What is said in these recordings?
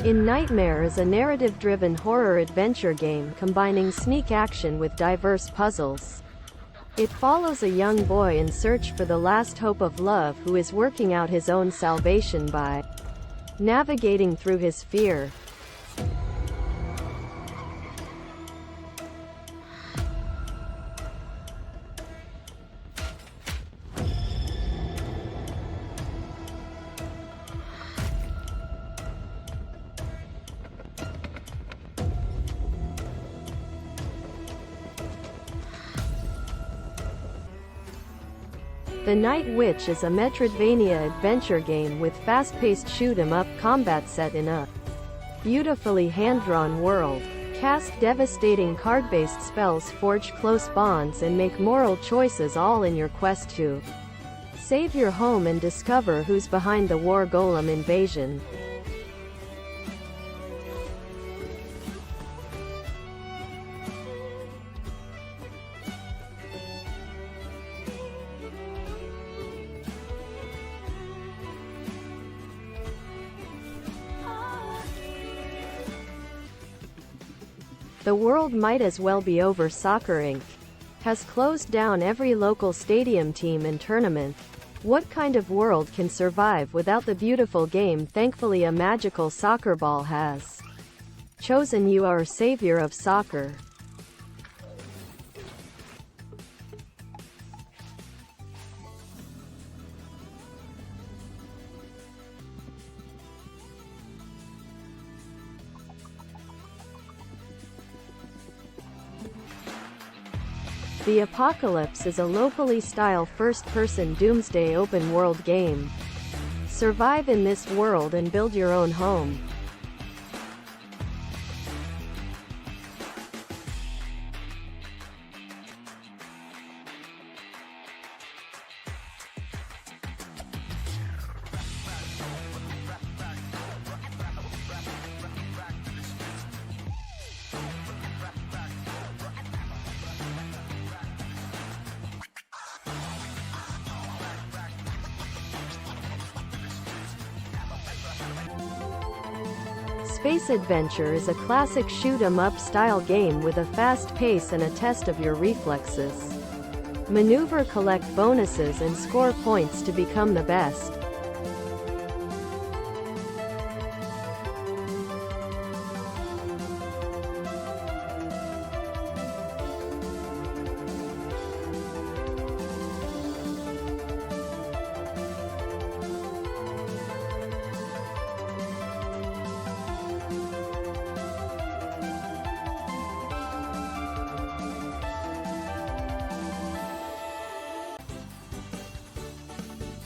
In Nightmare is a narrative-driven horror adventure game combining sneak action with diverse puzzles. It follows a young boy in search for the last hope of love who is working out his own salvation by navigating through his fear. The Night Witch is a Metroidvania adventure game with fast-paced shoot-'em-up combat set in a beautifully hand-drawn world. Cast devastating card-based spells, forge close bonds, and make moral choices, all in your quest to save your home and discover who's behind the war golem invasion. The world might as well be over. Soccer Inc. has closed down every local stadium team and tournament. What kind of world can survive without the beautiful game? Thankfully, a magical soccer ball has chosen you, our savior of soccer. The Apocalypse is a locally styled first-person doomsday open-world game. Survive in this world and build your own home. Space Adventure is a classic shoot-'em-up style game with a fast pace and a test of your reflexes. Maneuver, collect bonuses, and score points to become the best.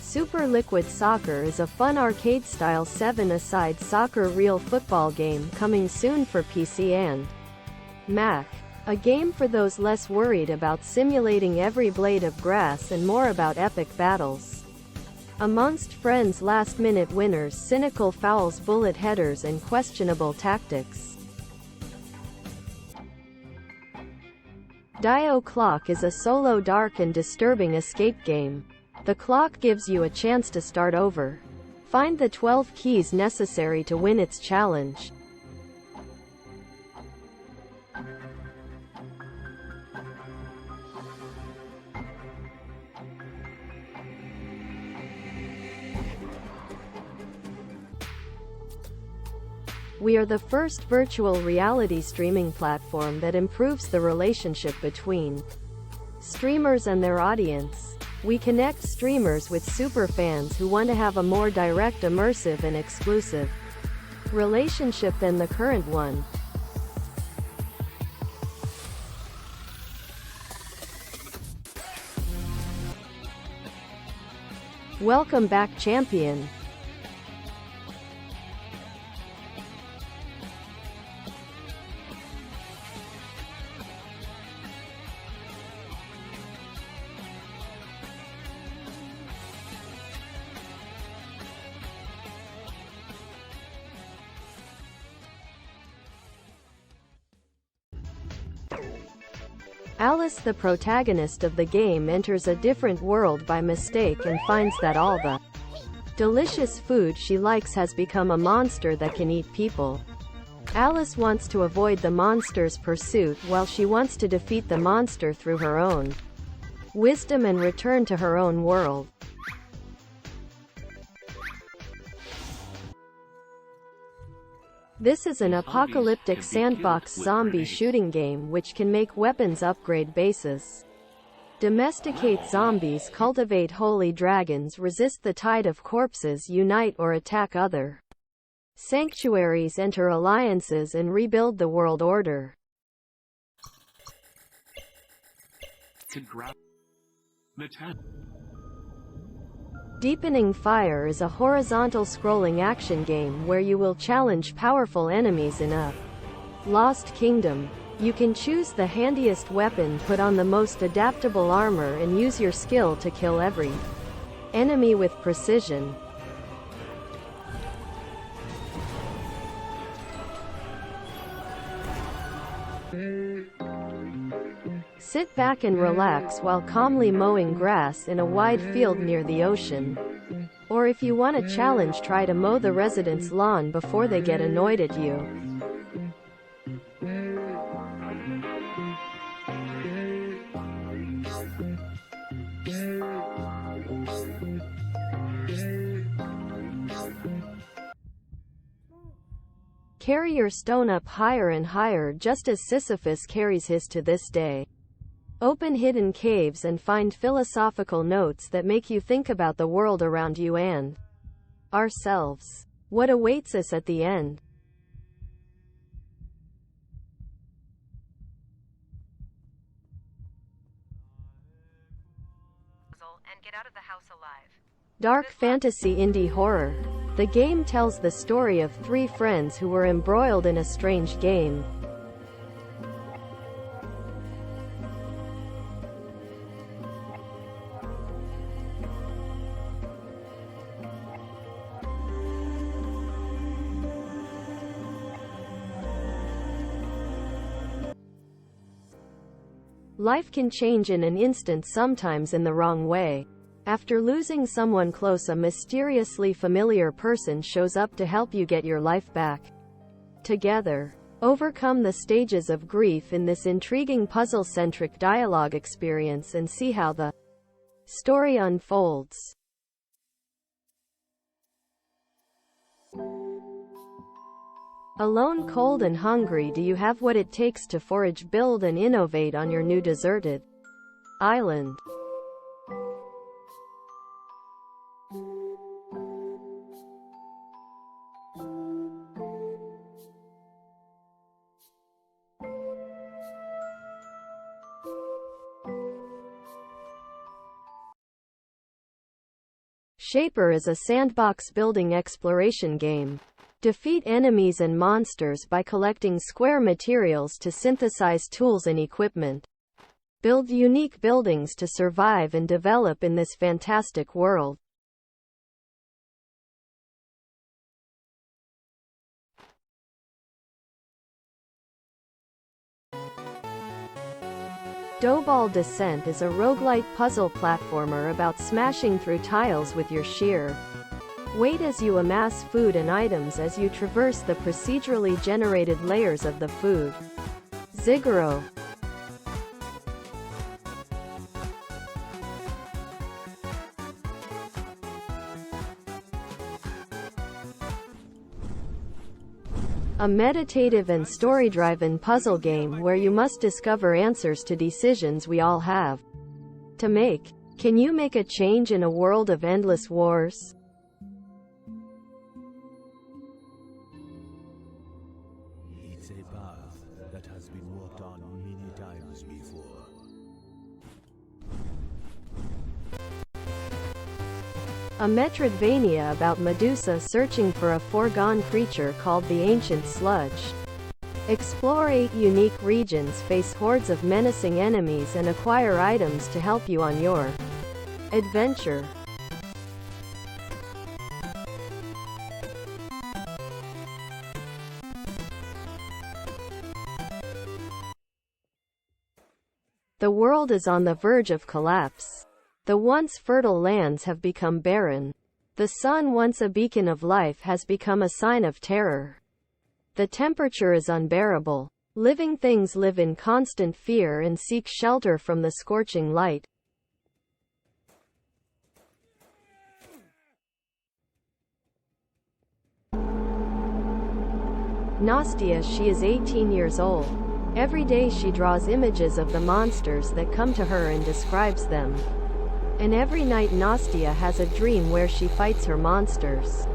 Super Liquid Soccer is a fun arcade-style 7-a-side soccer real football game coming soon for PC and Mac. A game for those less worried about simulating every blade of grass and more about epic battles amongst friends, last-minute winners, cynical fouls, bullet headers, and questionable tactics. Dio Clock is a solo dark and disturbing escape game. The clock gives you a chance to start over. Find the 12 keys necessary to win its challenge. We are the first virtual reality streaming platform that improves the relationship between streamers and their audience. We connect streamers with superfans who want to have a more direct, immersive, and exclusive relationship than the current one. Welcome back, champion. Alice, the protagonist of the game, enters a different world by mistake and finds that all the Delicious food she likes has become a monster that can eat people. Alice wants to avoid the monster's pursuit while she wants to defeat the monster through her own wisdom and return to her own world. This is an apocalyptic sandbox zombie shooting game which can make weapons upgrade bases. Domesticate zombies, cultivate holy dragons, resist the tide of corpses, unite or attack other sanctuaries, enter alliances and rebuild the world order. Deepening Fire is a horizontal scrolling action game where you will challenge powerful enemies in a lost kingdom. You can choose the handiest weapon, put on the most adaptable armor and use your skill to kill every enemy with precision. Sit back and relax while calmly mowing grass in a wide field near the ocean. Or if you want a challenge, try to mow the residents' lawn before they get annoyed at you. Carry your stone up higher and higher, just as Sisyphus carries his to this day. Open hidden caves and find philosophical notes that make you think about the world around you and ourselves. What awaits us at the end? And get out of the house alive. Dark fantasy indie horror. The game tells the story of three friends who were embroiled in a strange game. Life can change in an instant, sometimes in the wrong way. After losing someone close, a mysteriously familiar person shows up to help you get your life back. Together, overcome the stages of grief in this intriguing puzzle-centric dialogue experience and see how the story unfolds. Alone, cold and hungry, do you have what it takes to forage, build and innovate on your new deserted island? Shaper is a sandbox building exploration game. Defeat enemies and monsters by collecting square materials to synthesize tools and equipment. Build unique buildings to survive and develop in this fantastic world. Doughball Descent is a roguelite puzzle platformer about smashing through tiles with your sheer weight as you amass food and items as you traverse the procedurally generated layers of the food ziggurat. A meditative and story-driven puzzle game where you must discover answers to decisions we all have to make. Can you make a change in a world of endless wars? It's a path that has been walked on many times before. A Metroidvania about Medusa searching for a foregone creature called the Ancient Sludge. Explore 8 unique regions, face hordes of menacing enemies and acquire items to help you on your adventure. The world is on the verge of collapse. The once fertile lands have become barren. The sun, once a beacon of life, has become a sign of terror. The temperature is unbearable. Living things live in constant fear and seek shelter from the scorching light. Nastia, she is 18 years old. Every day she draws images of the monsters that come to her and describes them. And every night Nastia has a dream where she fights her monsters.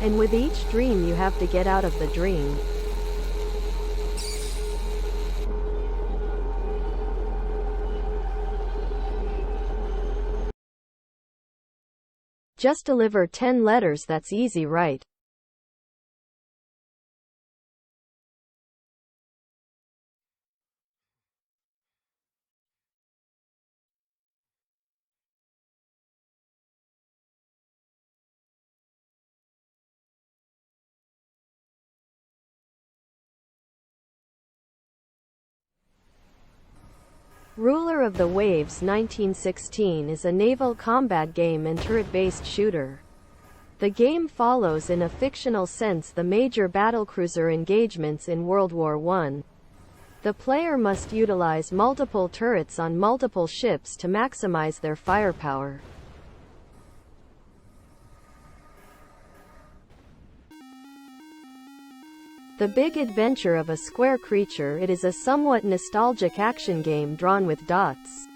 And with each dream you have to get out of the dream. Just deliver 10 letters, that's easy, right? Ruler of the Waves 1916 is a naval combat game and turret-based shooter. The game follows in a fictional sense the major battlecruiser engagements in World War I. The player must utilize multiple turrets on multiple ships to maximize their firepower. The Big Adventure of a Square Creature. It is a somewhat nostalgic action game drawn with dots.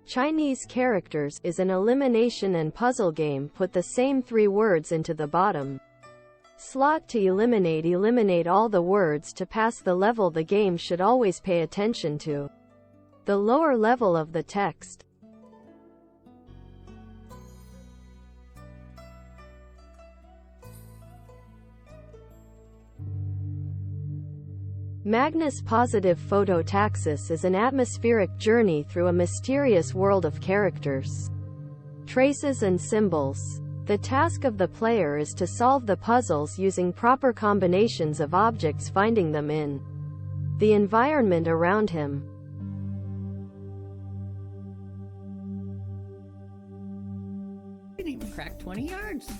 Chinese Characters is an elimination and puzzle game. Put the same 3 words into the bottom slot to eliminate. Eliminate all the words to pass the level. The game should always pay attention to the lower level of the text. Magnus Positive Phototaxis is an atmospheric journey through a mysterious world of characters, traces and symbols. The task of the player is to solve the puzzles using proper combinations of objects, finding them in the environment around him. Didn't even crack 20 yards.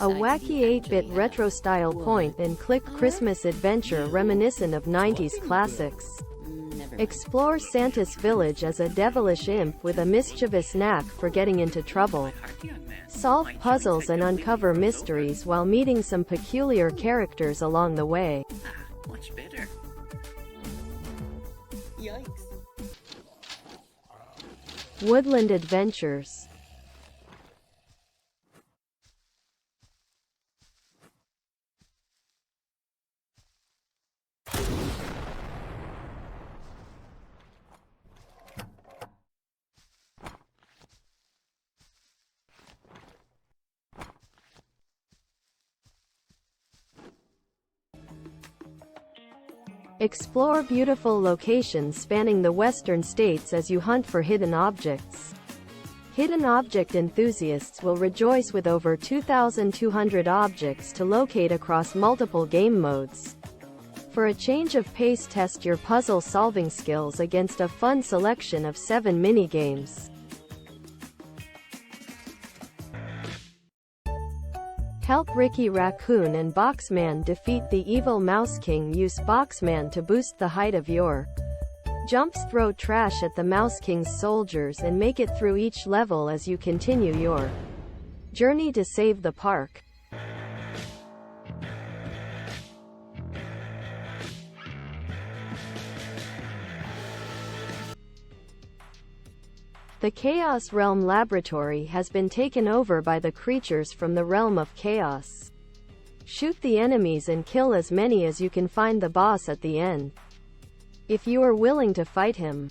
A wacky 8-bit retro-style point-and-click Christmas adventure reminiscent of 90s classics. Explore Santa's village as a devilish imp with a mischievous knack for getting into trouble. Solve puzzles and uncover mysteries while meeting some peculiar characters along the way. Much better. Yikes. Woodland Adventures. Explore beautiful locations spanning the western states as you hunt for hidden objects. Hidden object enthusiasts will rejoice with over 2,200 objects to locate across multiple game modes. For a change of pace, test your puzzle-solving skills against a fun selection of 7 mini-games. Help Ricky Raccoon and Boxman defeat the evil Mouse King. Use Boxman to boost the height of your jumps. Throw trash at the Mouse King's soldiers and make it through each level as you continue your journey to save the park. The Khaos Realm Laboratory has been taken over by the creatures from the realm of Khaos. Shoot the enemies and kill as many as you can. Find the boss at the end. If you are willing to fight him,